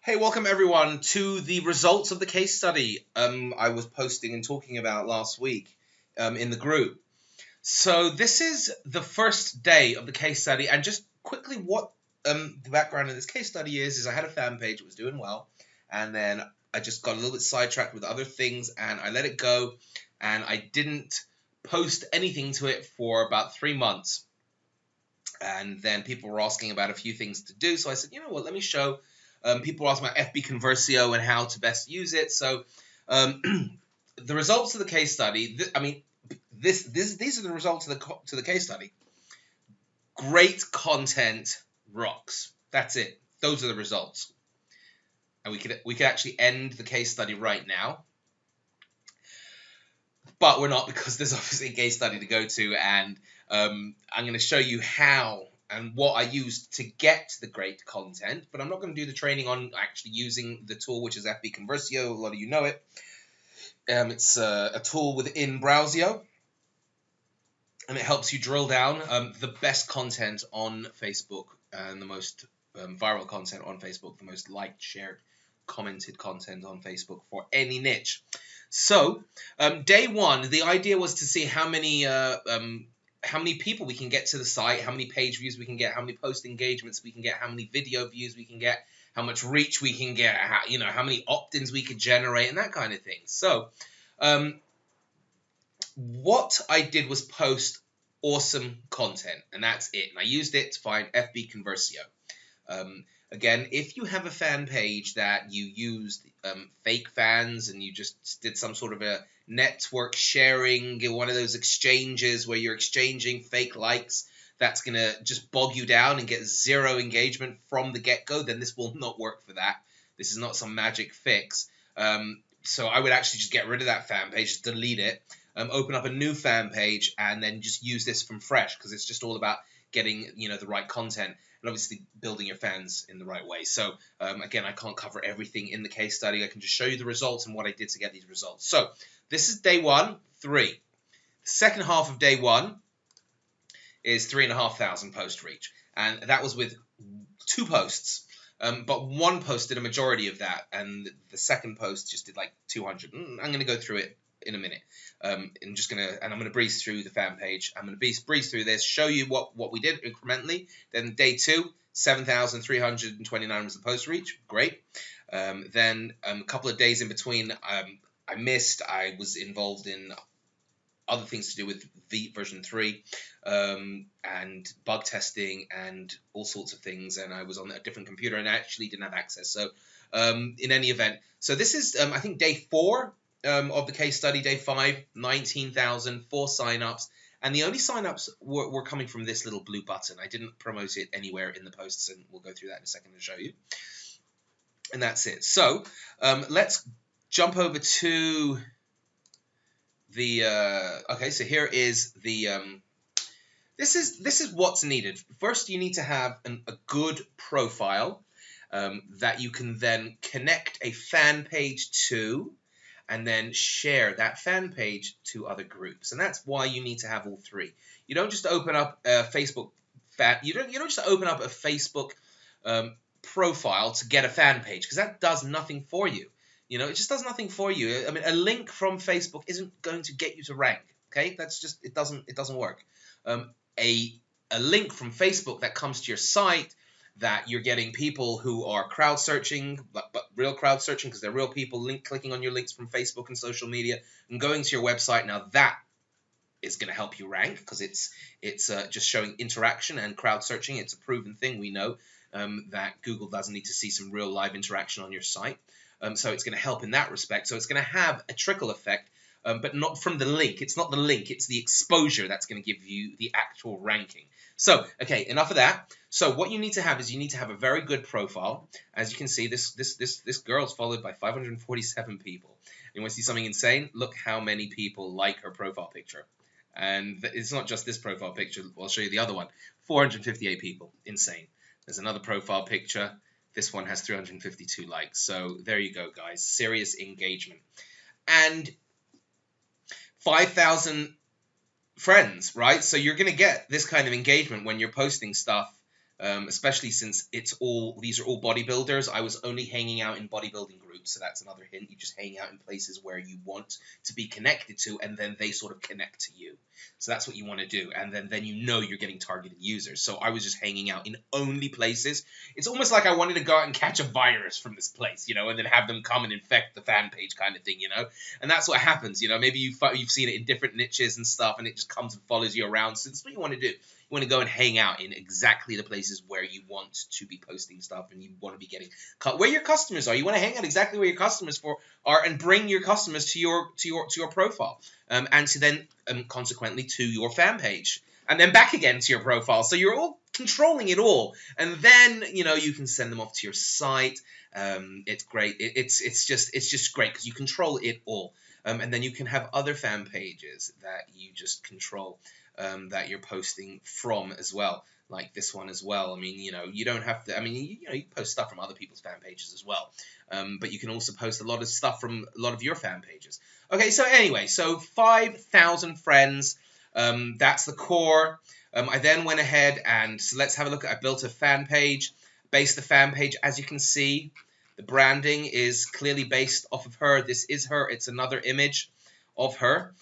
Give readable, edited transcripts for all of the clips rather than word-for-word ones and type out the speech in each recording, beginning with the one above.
Hey, welcome everyone to the results of the case study I was posting and talking about last week in the group. So this is the first day of the case study, and just quickly what the background of this case study is I had a fan page that was doing well, and then I just got a little bit sidetracked with other things, and I let it go, and I didn't post anything to it for about 3 months. And then people were asking about a few things to do, so I said, you know what, let me show. People were asking about FB BrowSEO and how to best use it. So the results of the case study, these are the results of the case study. Great content rocks. That's it. Those are the results. And we could actually end the case study right now. But we're not, because there's obviously a case study to go to, and I'm going to show you how and what I used to get the great content, but I'm not going to do the training on actually using the tool, which is FB BrowSEO. A lot of you know it. It's a tool within BrowSEO, and it helps you drill down the best content on Facebook and the most viral content on Facebook, the most liked, shared, commented content on Facebook for any niche. So, day one, the idea was to see how many people we can get to the site, how many page views we can get, how many post engagements we can get, how many video views we can get, how much reach we can get, how many opt-ins we could generate, and that kind of thing. So, what I did was post awesome content, and that's it. And I used it to find FB BrowSEO. Again, if you have a fan page that you used fake fans and you just did some sort of a network sharing, one of those exchanges where you're exchanging fake likes, that's going to just bog you down and get zero engagement from the get-go, then this will not work for that. This is not some magic fix. So I would actually just get rid of that fan page, just delete it, open up a new fan page, and then just use this from fresh, because it's just all about getting the right content and obviously building your fans in the right way. So again, I can't cover everything in the case study. I can just show you the results and what I did to get these results. So this is day 1, 3. The second half of day 1 is 3,500 post reach, and that was with 2 posts. But one post did a majority of that, and the second post just did like 200. I'm going to go through it in a minute. I'm going to breeze through the fan page. I'm going to breeze through this, show you what we did incrementally. Then day 2, 7,329 was the post reach. Great. Then a couple of days in between, I missed. I was involved in other things to do with version 3 and bug testing and all sorts of things, and I was on a different computer and I actually didn't have access. So in any event, so this is I think day 4 of the case study. Day 5, 19,000, 4 signups, and the only signups were coming from this little blue button. I didn't promote it anywhere in the posts, and we'll go through that in a second to show you. And that's it. So let's jump over to the okay. So here is the this is what's needed. First, you need to have a good profile that you can then connect a fan page to, and then share that fan page to other groups. And that's why you need to have all 3. You don't just open up a Facebook you don't just open up a Facebook profile to get a fan page, because that does nothing for you. It just does nothing for you. I mean, a link from Facebook isn't going to get you to rank. Okay, that's just it doesn't work. A link from Facebook that comes to your site, that you're getting people who are crowd searching, but real crowd searching, because they're real people clicking on your links from Facebook and social media and going to your website. Now that is going to help you rank, because it's just showing interaction and crowd searching. It's a proven thing. We know that Google doesn't need to see some real live interaction on your site. So it's going to help in that respect. So it's going to have a trickle effect, but not from the link. It's not the link. It's the exposure that's going to give you the actual ranking. So, okay, enough of that. So what you need to have is you need to have a very good profile. As you can see, this girl's followed by 547 people. You want to see something insane? Look how many people like her profile picture. And it's not just this profile picture. I'll show you the other one. 458 people. Insane. There's another profile picture. This one has 352 likes. So there you go, guys. Serious engagement. And 5,000 friends, right? So you're going to get this kind of engagement when you're posting stuff especially since these are all bodybuilders. I was only hanging out in bodybuilding groups, so that's another hint. You just hang out in places where you want to be connected to, and then they sort of connect to you. So that's what you want to do, and then you know you're getting targeted users. So I was just hanging out in only places. It's almost like I wanted to go out and catch a virus from this place, and then have them come and infect the fan page kind of thing, And that's what happens, Maybe you've seen it in different niches and stuff, and it just comes and follows you around. So that's what you want to do. You want to go and hang out in exactly the places where you want to be posting stuff, and you want to be getting where your customers are. You want to hang out exactly where your customers are, and bring your customers to your profile, and to then consequently to your fan page, and then back again to your profile. So you're all controlling it all, and then you can send them off to your site. It's great. It's just great because you control it all, and then you can have other fan pages that you just control. That you're posting from as well, like this one as well. I mean, you don't have to. I mean, you post stuff from other people's fan pages as well, but you can also post a lot of stuff from a lot of your fan pages. Okay, so anyway, so 5,000 friends. That's the core. I then went ahead and so let's have a look. I built a fan page, based the fan page. As you can see, the branding is clearly based off of her. This is her. It's another image of her.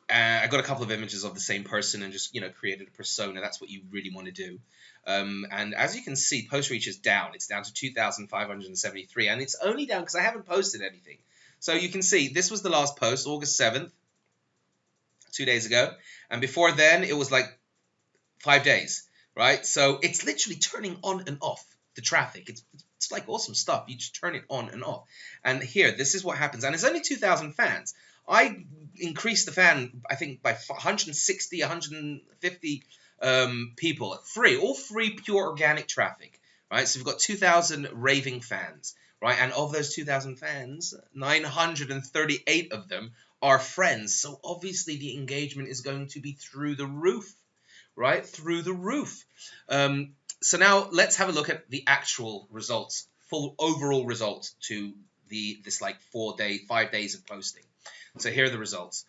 I got a couple of images of the same person and just created a persona. That's what you really want to do. And as you can see, post reach is down. It's down to 2,573, and it's only down because I haven't posted anything. So you can see this was the last post, August 7th, 2 days ago, and before then it was like 5 days, right? So it's literally turning on and off the traffic. It's like awesome stuff. You just turn it on and off. And here, this is what happens. And it's only 2,000 fans. I increased the fan, I think, by 160, 150 people. All free, pure organic traffic, right? So we've got 2,000 raving fans, right? And of those 2,000 fans, 938 of them are friends. So obviously the engagement is going to be through the roof, right? Through the roof. So now let's have a look at the actual results, full overall results to this like 5 days of posting. So here are the results.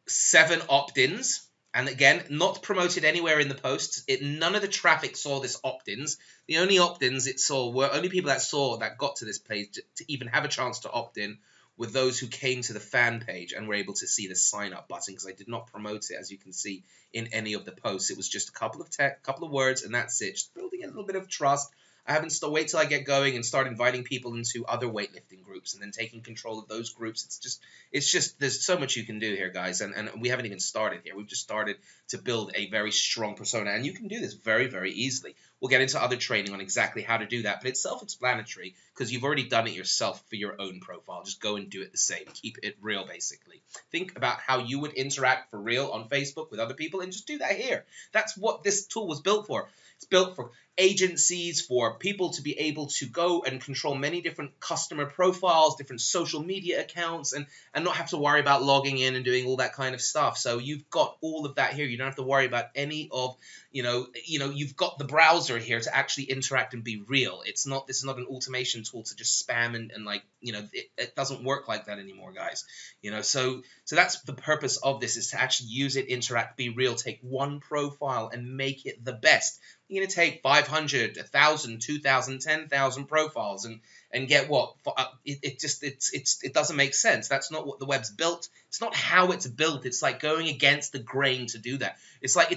7 opt-ins, and again, not promoted anywhere in the posts. None of the traffic saw this opt-ins. The only opt-ins it saw were only people that got to this page to even have a chance to opt in were those who came to the fan page and were able to see the sign up button, because I did not promote it, as you can see, in any of the posts. It was just a couple of words, and that's it. Just building a little bit of trust. I haven't wait till I get going and start inviting people into other weightlifting groups and then taking control of those groups. It's just there's so much you can do here, guys, and we haven't even started here. We've just started to build a very strong persona, and you can do this very, very easily. We'll get into other training on exactly how to do that, but it's self-explanatory because you've already done it yourself for your own profile. Just go and do it the same. Keep it real, basically. Think about how you would interact for real on Facebook with other people, and just do that here. That's what this tool was built for. It's built for agencies, for people to be able to go and control many different customer profiles, different social media accounts, and not have to worry about logging in and doing all that kind of stuff. So you've got all of that here. You don't have to worry about any of, you've got the browser here to actually interact and be real. This is not an automation tool to just spam and like, it doesn't work like that anymore, guys. So that's the purpose of this, is to actually use it, interact, be real, take one profile and make it the best. You're going to take 500, 1,000, 2,000, 10,000 profiles and get what? It doesn't make sense. That's not what the web's built. It's not how it's built. It's like going against the grain to do that. It's like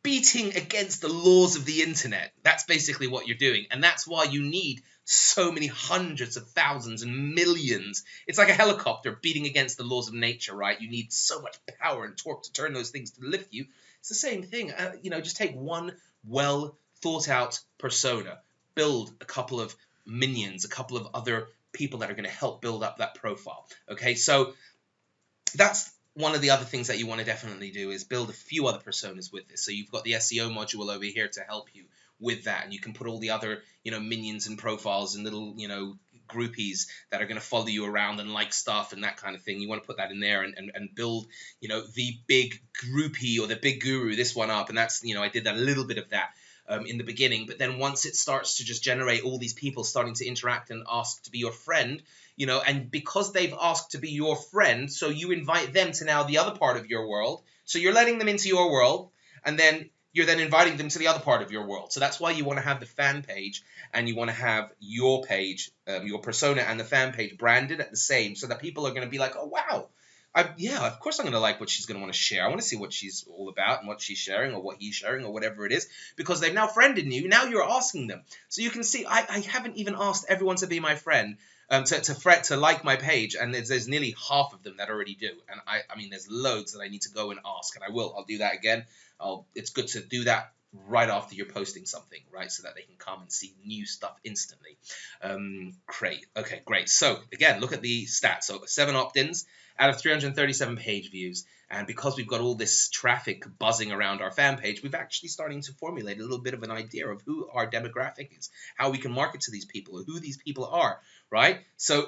beating against the laws of the internet. That's basically what you're doing. And that's why you need so many hundreds of thousands and millions. It's like a helicopter beating against the laws of nature, right? You need so much power and torque to turn those things to lift you. It's the same thing. Just take one well thought out persona, build a couple of minions, a couple of other people that are going to help build up that profile. Okay, so that's one of the other things that you want to definitely do, is build a few other personas with this. So you've got the SEO module over here to help you with that, and you can put all the other minions and profiles and little groupies that are going to follow you around and like stuff and that kind of thing. You want to put that in there and build the big groupie or the big guru, this one up. And that's I did a little bit of that in the beginning, but then once it starts to just generate all these people starting to interact and ask to be your friend, and because they've asked to be your friend, so you invite them to now the other part of your world. So you're letting them into your world, and then you're then inviting them to the other part of your world. So that's why you want to have the fan page, and you want to have your page, your persona and the fan page branded at the same, so that people are going to be like, oh, wow. Yeah, of course I'm going to like what she's going to want to share. I want to see what she's all about and what she's sharing or what he's sharing or whatever it is, because they've now friended you. Now you're asking them. So you can see I haven't even asked everyone to be my friend, to like my page, and there's nearly half of them that already do. And I mean, there's loads that I need to go and ask, and I'll do that again. It's good to do that right after you're posting something, right? So that they can come and see new stuff instantly. Great. Okay, great. So again, look at the stats. So 7 opt-ins out of 337 page views. And because we've got all this traffic buzzing around our fan page, we've actually starting to formulate a little bit of an idea of who our demographic is, how we can market to these people, who these people are, right? So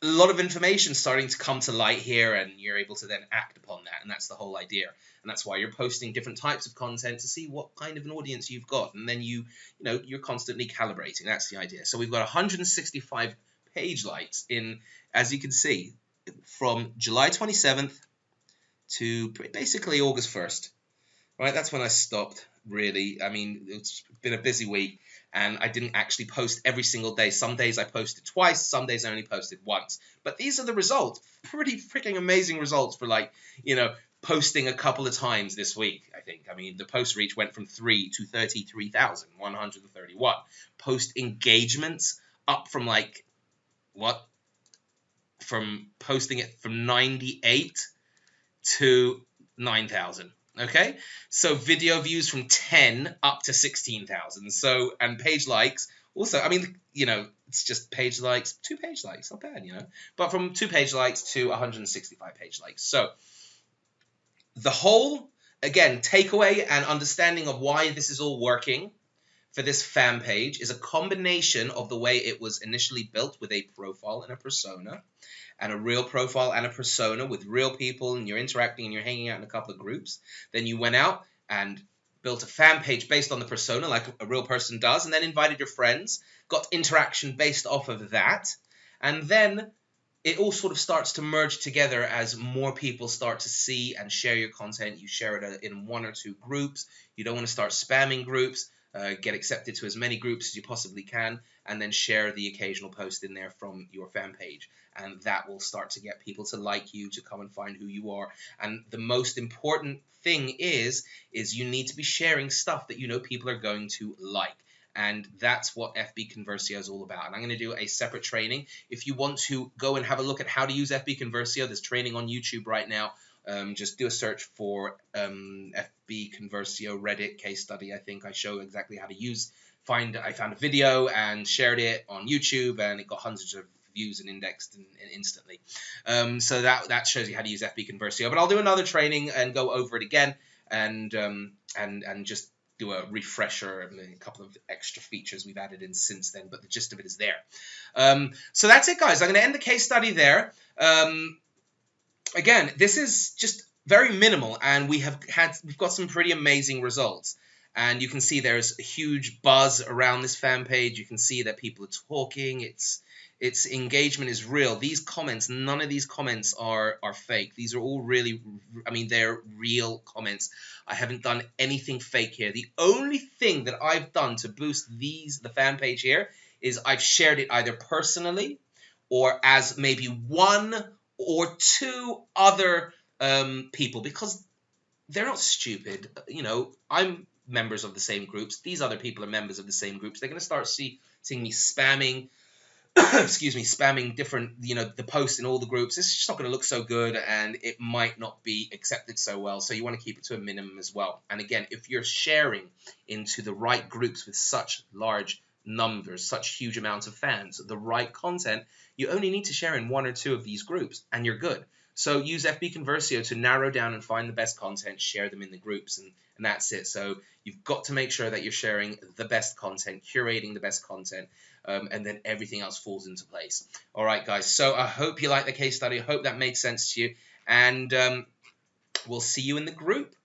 a lot of information starting to come to light here, and you're able to then act upon that, and that's the whole idea. And that's why you're posting different types of content to see what kind of an audience you've got, and then you're constantly calibrating. That's the idea. So we've got 165 page likes in, as you can see, from July 27th to basically August 1st. Right, that's when I stopped, really. I mean, it's been a busy week, and I didn't actually post every single day. Some days I posted twice, some days I only posted once. But these are the results. Pretty freaking amazing results for, posting a couple of times this week, I think. I mean, the post reach went from 3 to 33,131. Post engagements up from, from posting it from 98 to 9,000. Okay, so video views from 10 up to 16,000. So, and page likes also, I mean, it's just page likes, 2 page likes, not bad, but from 2 page likes to 165 page likes. So the whole, again, takeaway and understanding of why this is all working for this fan page is a combination of the way it was initially built with a profile and a persona, and a real profile and a persona with real people, and you're interacting and you're hanging out in a couple of groups. Then you went out and built a fan page based on the persona like a real person does, and then invited your friends, got interaction based off of that, and then it all sort of starts to merge together as more people start to see and share your content. You share it in 1 or 2 groups. You don't want to start spamming groups. Get accepted to as many groups as you possibly can, and then share the occasional post in there from your fan page. And that will start to get people to like you, to come and find who you are. And the most important thing is you need to be sharing stuff that people are going to like. And that's what FB Conversio is all about. And I'm going to do a separate training. If you want to go and have a look at how to use FB Conversio, there's training on YouTube right now. Just do a search for FB Conversio Reddit case study. I think I show exactly how to use. I found a video and shared it on YouTube, and it got hundreds of views and indexed instantly. So that shows you how to use FB Conversio. But I'll do another training and go over it again, and just do a refresher and a couple of extra features we've added in since then. But the gist of it is there. So that's it, guys. I'm going to end the case study there. Again, this is just very minimal, and we've got some pretty amazing results. And you can see there's a huge buzz around this fan page. You can see that people are talking. Its engagement is real. These comments, none of these comments are fake. These are all really, they're real comments. I haven't done anything fake here. The only thing that I've done to boost the fan page here is I've shared it either personally or as maybe 1 or 2 other people, because they're not stupid. I'm members of the same groups. These other people are members of the same groups. They're going to start seeing me spamming, spamming different, the posts in all the groups. It's just not going to look so good, and it might not be accepted so well. So you want to keep it to a minimum as well. And again, if you're sharing into the right groups with such large numbers, such huge amounts of fans, the right content, you only need to share in 1 or 2 of these groups, and you're good. So use FB Conversio to narrow down and find the best content, share them in the groups, and that's it. So you've got to make sure that you're sharing the best content, curating the best content, and then everything else falls into place. All right, guys. So I hope you like the case study. I hope that made sense to you, and we'll see you in the group.